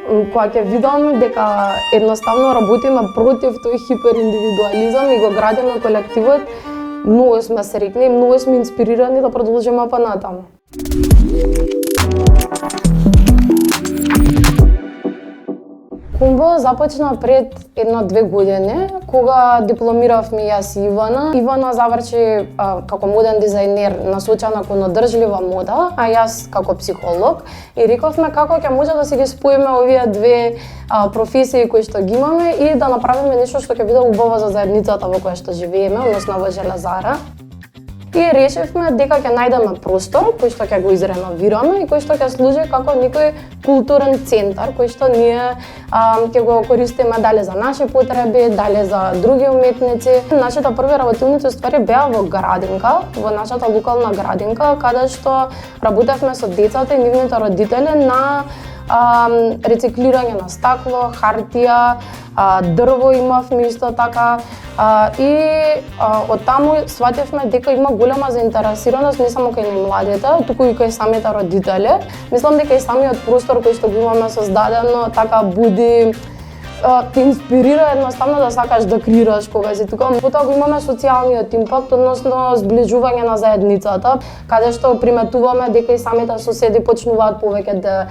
кога ќе видам дека едноставно работиме против тој хипериндивидуализам и го градиме колективот, многу сме среќни и многу сме инспирирани да продолжиме понатаму. Кумбо започна пред 1-2 години, кога дипломиравме јас и Ивана. Ивана заврши како моден дизајнер насочена кон одржлива мода, а јас како психолог. И рековме како ќе може да си ги споиме овие две професии кои што ги имаме и да направиме нешто што ќе биде убаво за заедницата во која што живееме, односно во Железара. И решивме дека ќе најдеме простор кој што ќе го изреновираме и кој што ќе служи како некој културен центар кој што ние ќе го користиме дали за наши потреби, дали за други уметници. Нашите први работилници ствари беа во градинка, во нашата локална градинка, каде што работевме со децата и нивните родители на рециклирање на стакло, хартија, дрво имавме исто така и од таму сватевме дека има голема заинтересираност не само кај младите, туку и кај самите родители. Мислам дека и самиот простор кој што го имаме создадено така буди те инспирира едноставно да сакаш да креираш кога си тука. Потоа го имаме социјалниот импакт, односно зближување на заедницата, каде што приметуваме дека и самите соседи почнуваат повеќе да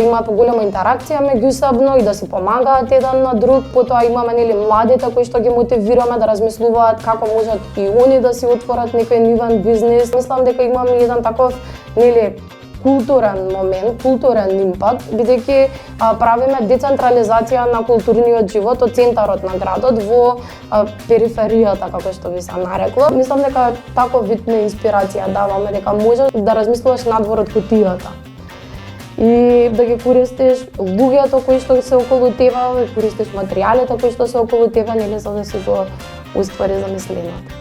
имаат поголема интеракција меѓусебно и да си помагаат еден на друг. Потоа имаме младите кои што ги мотивираме да размислуваат како можат и они да си отворат некој нивен бизнис. Мислам дека имаме еден таков културен момент, културен импакт, бидејќи правиме децентрализација на културниот живот од центарот на градот во периферијата, како што би се нарекла. Мислам дека таков вид на инспирација даваме, дека можеш да размислуваш надвор од кутијата и да ги користиш луѓето кои што се околу тебе, да користиш материјалите кои што се околу тебе, за да си го уствари замисленото.